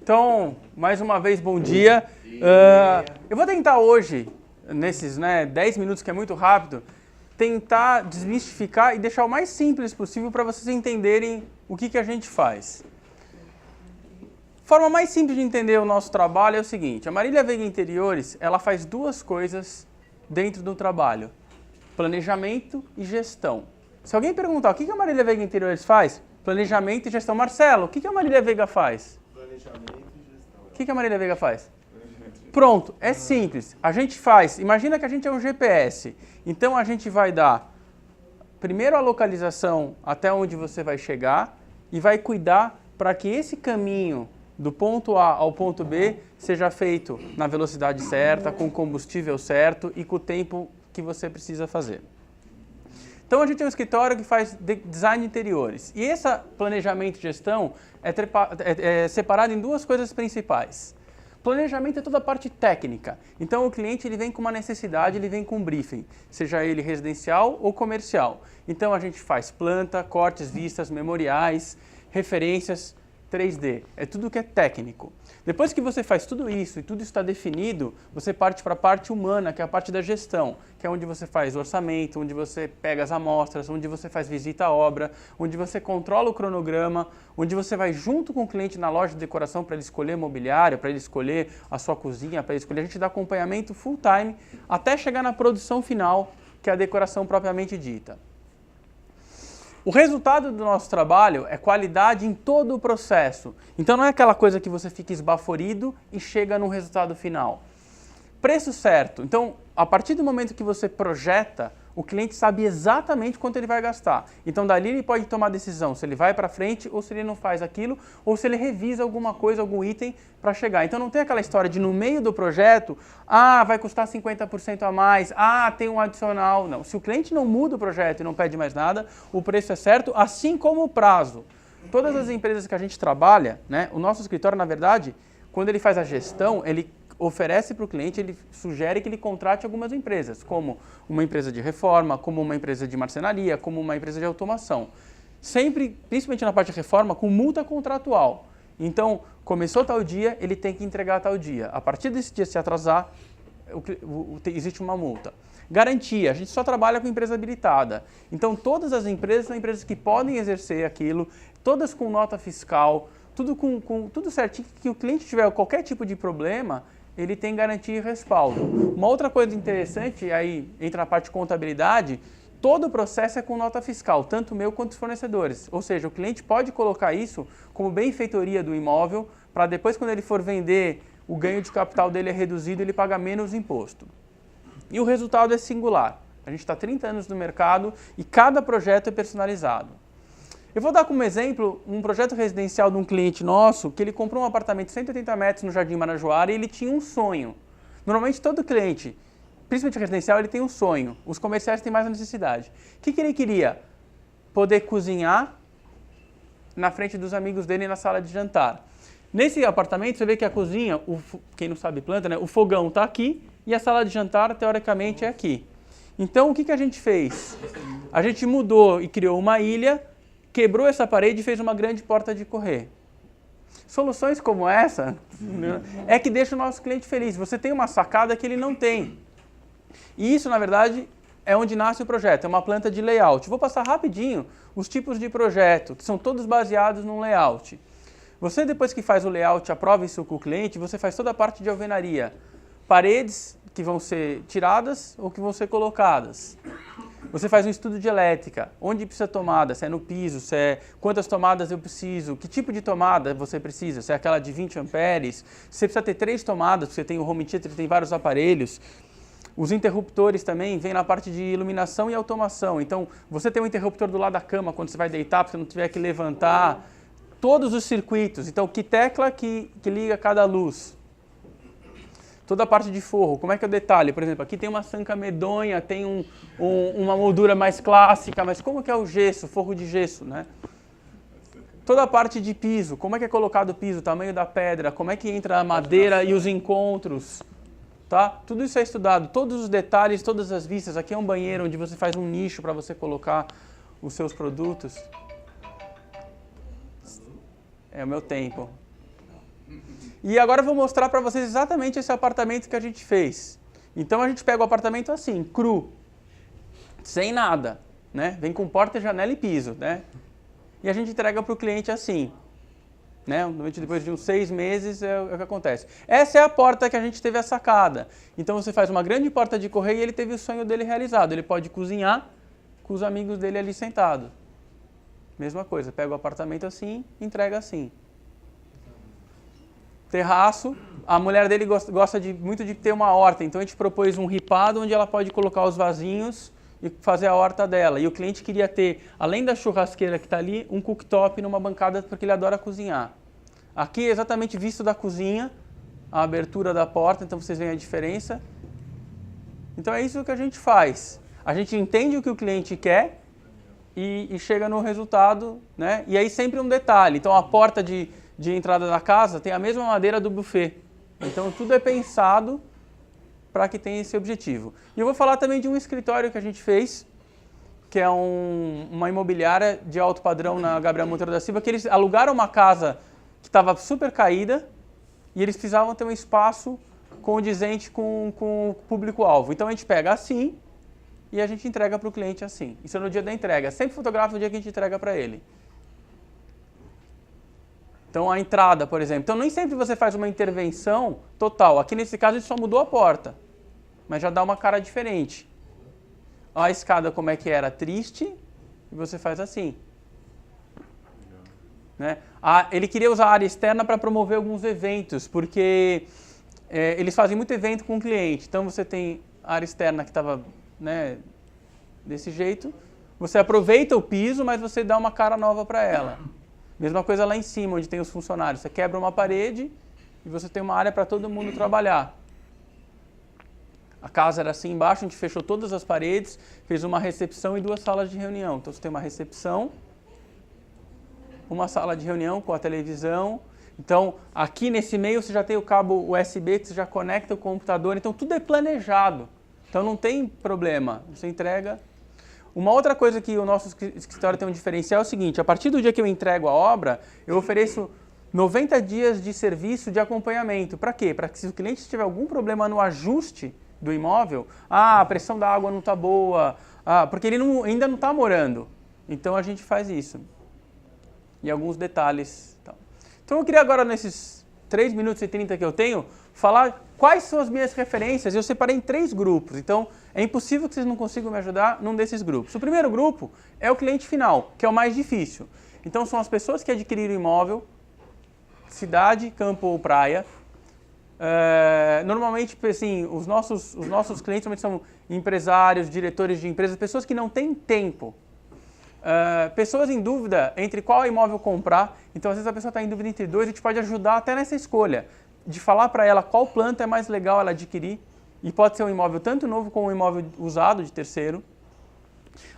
Então, mais uma vez, bom dia. Eu vou tentar hoje, nesses 10 minutos que é muito rápido, tentar desmistificar e deixar o mais simples possível para vocês entenderem o que a gente faz. A forma mais simples de entender o nosso trabalho é o seguinte: a Marília Veiga Interiores, ela faz duas coisas dentro do trabalho: planejamento e gestão. Se alguém perguntar o que a Marília Veiga Interiores faz, planejamento e gestão. Marcelo, o que a Marília Veiga faz? Planejamento e gestão. O que a Marília Veiga faz? Pronto, é simples. A gente faz, imagina que a gente é um GPS. Então a gente vai dar primeiro a localização até onde você vai chegar e vai cuidar para que esse caminho do ponto A ao ponto B seja feito na velocidade certa, com o combustível certo e com o tempo que você precisa fazer. Então a gente é um escritório que faz design de interiores. E esse planejamento e gestão é separado em duas coisas principais. Planejamento é toda a parte técnica. Então o cliente ele vem com uma necessidade, ele vem com um briefing, seja ele residencial ou comercial. Então a gente faz planta, cortes, vistas, memoriais, referências, 3D. É tudo que é técnico. Depois que você faz tudo isso e tudo está definido, você parte para a parte humana, que é a parte da gestão, que é onde você faz o orçamento, onde você pega as amostras, onde você faz visita à obra, onde você controla o cronograma, onde você vai junto com o cliente na loja de decoração para ele escolher mobiliário, para ele escolher a sua cozinha, para ele escolher. A gente dá acompanhamento full time até chegar na produção final, que é a decoração propriamente dita. O resultado do nosso trabalho é qualidade em todo o processo. Então não é aquela coisa que você fica esbaforido e chega no resultado final. Preço certo. Então, a partir do momento que você projeta, o cliente sabe exatamente quanto ele vai gastar. Então, dali ele pode tomar a decisão se ele vai para frente ou se ele não faz aquilo, ou se ele revisa alguma coisa, algum item para chegar. Então, não tem aquela história de no meio do projeto, vai custar 50% a mais, tem um adicional. Não, se o cliente não muda o projeto e não pede mais nada, o preço é certo, assim como o prazo. Todas as empresas que a gente trabalha, o nosso escritório, na verdade, quando ele faz a gestão, ele oferece para o cliente, ele sugere que ele contrate algumas empresas, como uma empresa de reforma, como uma empresa de marcenaria, como uma empresa de automação. Sempre, principalmente na parte de reforma, com multa contratual. Então, começou tal dia, ele tem que entregar tal dia. A partir desse dia, se atrasar, existe uma multa. Garantia, a gente só trabalha com empresa habilitada. Então, todas as empresas são empresas que podem exercer aquilo, todas com nota fiscal, tudo certinho, que o cliente tiver qualquer tipo de problema, ele tem garantia e respaldo. Uma outra coisa interessante, aí entra na parte de contabilidade, todo o processo é com nota fiscal, tanto meu quanto os fornecedores. Ou seja, o cliente pode colocar isso como benfeitoria do imóvel, para depois, quando ele for vender, o ganho de capital dele é reduzido, ele paga menos imposto. E o resultado é singular. A gente está há 30 anos no mercado e cada projeto é personalizado. Eu vou dar como exemplo um projeto residencial de um cliente nosso que ele comprou um apartamento de 180 metros no Jardim Marajoara e ele tinha um sonho. Normalmente todo cliente, principalmente residencial, ele tem um sonho. Os comerciais têm mais a necessidade. O que ele queria? Poder cozinhar na frente dos amigos dele na sala de jantar. Nesse apartamento você vê que a cozinha, quem não sabe planta, o fogão está aqui e a sala de jantar teoricamente é aqui. Então o que a gente fez? A gente mudou e criou uma ilha, quebrou essa parede e fez uma grande porta de correr. Soluções como essa é que deixa o nosso cliente feliz. Você tem uma sacada que ele não tem. E isso, na verdade, é onde nasce o projeto. É uma planta de layout. Vou passar rapidinho os tipos de projeto, que são todos baseados num layout. Você, depois que faz o layout, aprova isso com o cliente, você faz toda a parte de alvenaria. Paredes que vão ser tiradas ou que vão ser colocadas. Você faz um estudo de elétrica, onde precisa tomada, se é no piso, quantas tomadas eu preciso, que tipo de tomada você precisa, se é aquela de 20 amperes, você precisa ter 3 tomadas, porque você tem o home theater, tem vários aparelhos. Os interruptores também vêm na parte de iluminação e automação. Então, você tem um interruptor do lado da cama, quando você vai deitar, para você não tiver que levantar. Todos os circuitos, então que tecla que liga cada luz. Toda a parte de forro, como é que é o detalhe? Por exemplo, aqui tem uma sanca medonha, tem uma moldura mais clássica, mas como que é o gesso, forro de gesso, Toda a parte de piso, como é que é colocado o piso, o tamanho da pedra, como é que entra a madeira e os encontros, tá? Tudo isso é estudado, todos os detalhes, todas as vistas. Aqui é um banheiro onde você faz um nicho para você colocar os seus produtos. É o meu tempo. E agora eu vou mostrar para vocês exatamente esse apartamento que a gente fez. Então a gente pega o apartamento assim, cru, sem nada, né? Vem com porta, janela e piso, né? E a gente entrega para o cliente assim, né? Depois de uns 6 meses é o que acontece. Essa é a porta que a gente teve a sacada. Então você faz uma grande porta de correio e ele teve o sonho dele realizado. Ele pode cozinhar com os amigos dele ali sentado. Mesma coisa, pega o apartamento assim, entrega assim. Terraço, a mulher dele gosta muito de ter uma horta, então a gente propôs um ripado onde ela pode colocar os vasinhos e fazer a horta dela. E o cliente queria ter, além da churrasqueira que está ali, um cooktop numa bancada porque ele adora cozinhar. Aqui é exatamente visto da cozinha, a abertura da porta, então vocês veem a diferença. Então é isso que a gente faz. A gente entende o que o cliente quer e chega no resultado, né? E aí sempre um detalhe, então a porta de entrada da casa tem a mesma madeira do buffet. Então tudo é pensado para que tenha esse objetivo. E eu vou falar também de um escritório que a gente fez, que é uma imobiliária de alto padrão na Gabriel Monteiro da Silva, que eles alugaram uma casa que estava super caída e eles precisavam ter um espaço condizente com o público-alvo. Então a gente pega assim e a gente entrega para o cliente assim. Isso é no dia da entrega. Sempre fotografa o dia que a gente entrega para ele. Então a entrada, por exemplo. Então nem sempre você faz uma intervenção total. Aqui nesse caso a gente só mudou a porta, mas já dá uma cara diferente. Olha a escada como é que era, triste, e você faz assim. Né? Ele queria usar a área externa para promover alguns eventos, porque eles fazem muito evento com o cliente. Então você tem a área externa que estava, né, desse jeito. Você aproveita o piso, mas você dá uma cara nova para ela. Mesma coisa lá em cima, onde tem os funcionários. Você quebra uma parede e você tem uma área para todo mundo trabalhar. A casa era assim embaixo, a gente fechou todas as paredes, fez uma recepção e 2 salas de reunião. Então você tem uma recepção, uma sala de reunião com a televisão. Então aqui nesse meio você já tem o cabo USB que você já conecta o computador. Então tudo é planejado. Então não tem problema, você entrega. Uma outra coisa que o nosso escritório tem um diferencial é o seguinte: a partir do dia que eu entrego a obra, eu ofereço 90 dias de serviço de acompanhamento. Para quê? Para que se o cliente tiver algum problema no ajuste do imóvel, a pressão da água não está boa, porque ele ainda não está morando. Então a gente faz isso. E alguns detalhes. Então eu queria agora, nesses 3 minutos e 30 que eu tenho, falar quais são as minhas referências. Eu separei em 3 grupos, então é impossível que vocês não consigam me ajudar num desses grupos. O primeiro grupo é o cliente final, que é o mais difícil. Então são as pessoas que adquiriram imóvel, cidade, campo ou praia. Normalmente, assim, os nossos clientes normalmente são empresários, diretores de empresas, pessoas que não têm tempo. Pessoas em dúvida entre qual imóvel comprar. Então às vezes a pessoa está em dúvida entre 2, a gente pode ajudar até nessa escolha, de falar para ela qual planta é mais legal ela adquirir, e pode ser um imóvel tanto novo como um imóvel usado de terceiro.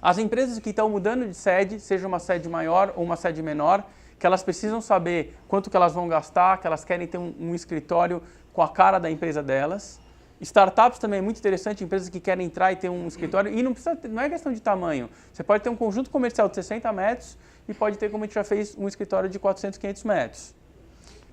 As empresas que estão mudando de sede, seja uma sede maior ou uma sede menor, que elas precisam saber quanto que elas vão gastar, que elas querem ter um escritório com a cara da empresa delas. Startups também é muito interessante, empresas que querem entrar e ter um escritório, e não é questão de tamanho. Você pode ter um conjunto comercial de 60 metros e pode ter, como a gente já fez, um escritório de 400, 500 metros.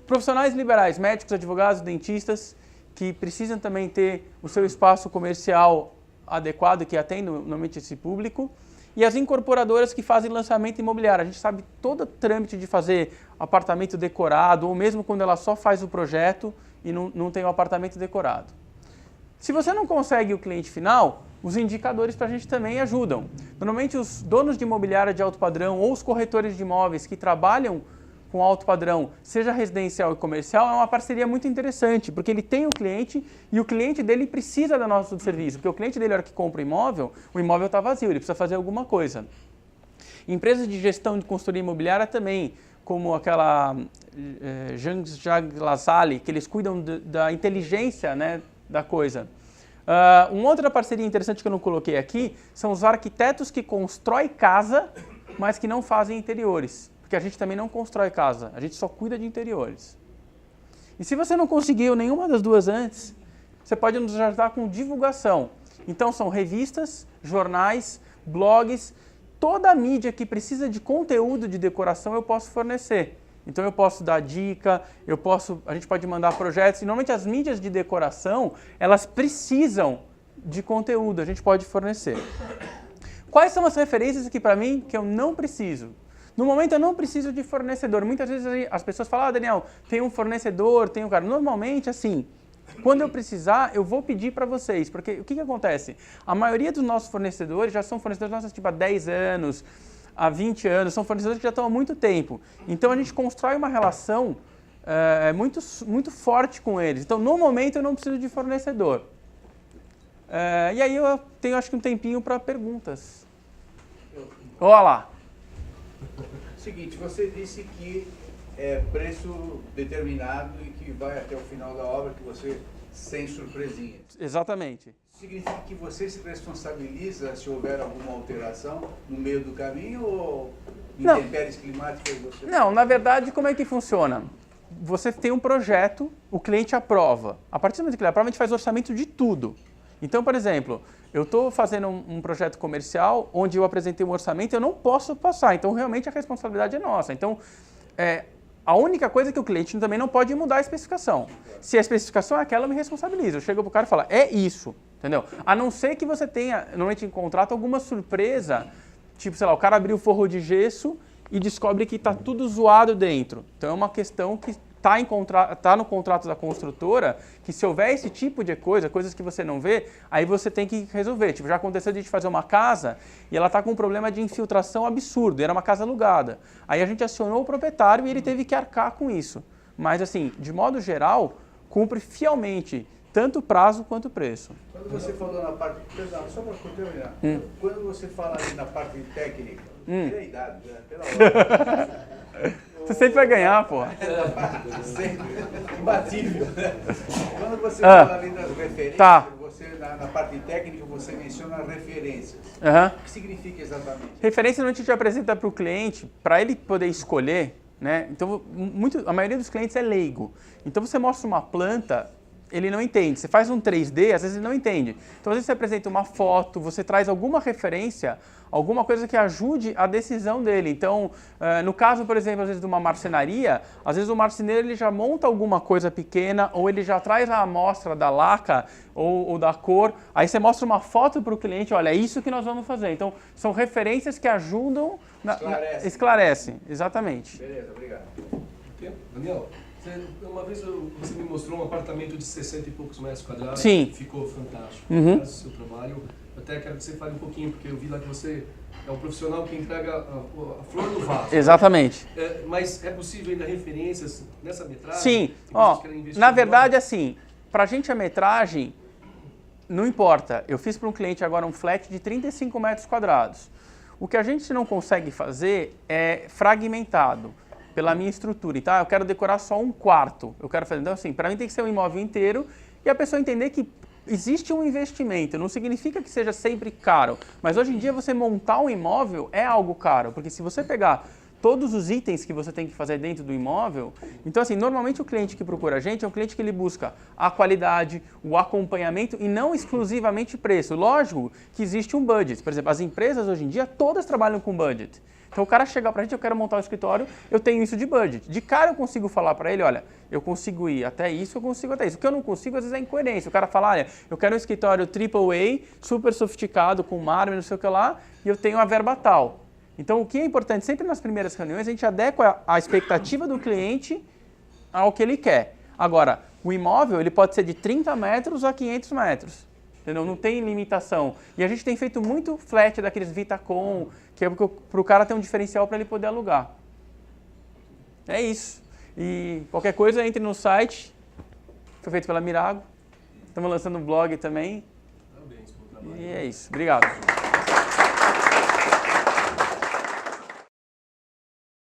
Profissionais liberais, médicos, advogados, dentistas, que precisam também ter o seu espaço comercial adequado, que atende normalmente esse público. E as incorporadoras que fazem lançamento imobiliário. A gente sabe todo o trâmite de fazer apartamento decorado, ou mesmo quando ela só faz o projeto e não tem o apartamento decorado. Se você não consegue o cliente final, os indicadores para a gente também ajudam. Normalmente os donos de imobiliária de alto padrão ou os corretores de imóveis que trabalham com alto padrão, seja residencial e comercial, é uma parceria muito interessante, porque ele tem o cliente e o cliente dele precisa do nosso serviço, porque o cliente dele, na hora que compra o imóvel está vazio, ele precisa fazer alguma coisa. Empresas de gestão de consultoria imobiliária também, como aquela Jean-Jacques Lassalle, que eles cuidam da inteligência, né, da coisa. Uma outra parceria interessante que eu não coloquei aqui são os arquitetos que constroem casa, mas que não fazem interiores. Porque a gente também não constrói casa, a gente só cuida de interiores. E se você não conseguiu nenhuma das duas antes, você pode nos ajudar com divulgação. Então são revistas, jornais, blogs, toda a mídia que precisa de conteúdo de decoração eu posso fornecer. Então eu posso dar dica, a gente pode mandar projetos, e normalmente as mídias de decoração, elas precisam de conteúdo, a gente pode fornecer. Quais são as referências aqui para mim que eu não preciso? No momento eu não preciso de fornecedor. Muitas vezes as pessoas falam, Daniel, tem um fornecedor, tem um cara. Normalmente, assim, quando eu precisar, eu vou pedir para vocês. Porque o que acontece? A maioria dos nossos fornecedores já são fornecedores nossos, tipo, há 10 anos, há 20 anos. São fornecedores que já estão há muito tempo. Então, a gente constrói uma relação muito forte com eles. Então, no momento, eu não preciso de fornecedor. E aí eu tenho, acho que, um tempinho para perguntas. Olha lá. Seguinte, você disse que é preço determinado e que vai até o final da obra, que você sem surpresinhas. Exatamente. Significa que você se responsabiliza se houver alguma alteração no meio do caminho ou intempéries climáticas você... Não, na verdade, como é que funciona? Você tem um projeto, o cliente aprova. A partir do momento que ele aprova, a gente faz orçamento de tudo. Então, por exemplo, eu estou fazendo um projeto comercial onde eu apresentei um orçamento e eu não posso passar. Então, realmente, a responsabilidade é nossa. Então, a única coisa é que o cliente também não pode mudar a especificação. Se a especificação é aquela, eu me responsabilizo. Eu chego para o cara e falo, é isso, entendeu? A não ser que você tenha, normalmente em contrato, alguma surpresa, tipo, sei lá, o cara abriu o forro de gesso e descobre que está tudo zoado dentro. Então, é uma questão que está no contrato da construtora, que se houver esse tipo de coisa, coisas que você não vê, aí você tem que resolver. Tipo, já aconteceu de a gente fazer uma casa e ela está com um problema de infiltração absurdo, e era uma casa alugada. Aí a gente acionou o proprietário e ele teve que arcar com isso. Mas assim, de modo geral, cumpre fielmente tanto o prazo quanto o preço. Quando você falou na parte... Só para terminar. Quando você fala ali na parte técnica, pela idade, né? Pela hora... Você sempre vai ganhar, pô. Imbatível, né? Quando você fala ali das referências, você, na parte técnica, você menciona referências. O que significa exatamente? Referência a gente apresenta para o cliente, para ele poder escolher, né? Então, a maioria dos clientes é leigo. Então, você mostra uma planta, ele não entende. Você faz um 3D, às vezes ele não entende. Então, às vezes você apresenta uma foto, você traz alguma referência, alguma coisa que ajude a decisão dele. Então, no caso, por exemplo, às vezes de uma marcenaria, às vezes o marceneiro ele já monta alguma coisa pequena ou ele já traz a amostra da laca ou da cor. Aí você mostra uma foto para o cliente, olha, é isso que nós vamos fazer. Então, são referências que ajudam... Esclarecem, exatamente. Beleza, obrigado. Daniel, uma vez você me mostrou um apartamento de 60 e poucos metros quadrados. Sim. Ficou fantástico. O seu trabalho. Até quero que você fale um pouquinho, porque eu vi lá que você é um profissional que entrega a flor no vaso. Exatamente. Mas é possível ainda referências nessa metragem? Sim. Na verdade, assim, para a gente a metragem, não importa. Eu fiz para um cliente agora um flat de 35 metros quadrados. O que a gente não consegue fazer é fragmentado pela minha estrutura. Então, eu quero decorar só um quarto. Eu quero fazer. Então, assim, para mim tem que ser um imóvel inteiro e a pessoa entender que existe um investimento. Não significa que seja sempre caro. Mas hoje em dia você montar um imóvel é algo caro. Porque se você pegar todos os itens que você tem que fazer dentro do imóvel, então assim, normalmente o cliente que procura a gente é um cliente que ele busca a qualidade, o acompanhamento e não exclusivamente preço. Lógico que existe um budget. Por exemplo, as empresas hoje em dia todas trabalham com budget. Então o cara chegar pra gente, eu quero montar um escritório, eu tenho isso de budget. De cara eu consigo falar para ele, olha, eu consigo ir até isso, eu consigo até isso. O que eu não consigo, às vezes, é incoerência. O cara fala, olha, eu quero um escritório AAA, super sofisticado, com mármore, não sei o que lá, e eu tenho a verba tal. Então o que é importante, sempre nas primeiras reuniões, a gente adequa a expectativa do cliente ao que ele quer. Agora, o imóvel, ele pode ser de 30 metros a 500 metros. Entendeu? Não tem limitação. E a gente tem feito muito flat daqueles Vitacom, que é para o cara ter um diferencial para ele poder alugar. É isso. E qualquer coisa, entre no site. Foi feito pela Mirago. Estamos lançando um blog também. Parabéns pelo trabalho. E é isso. Obrigado.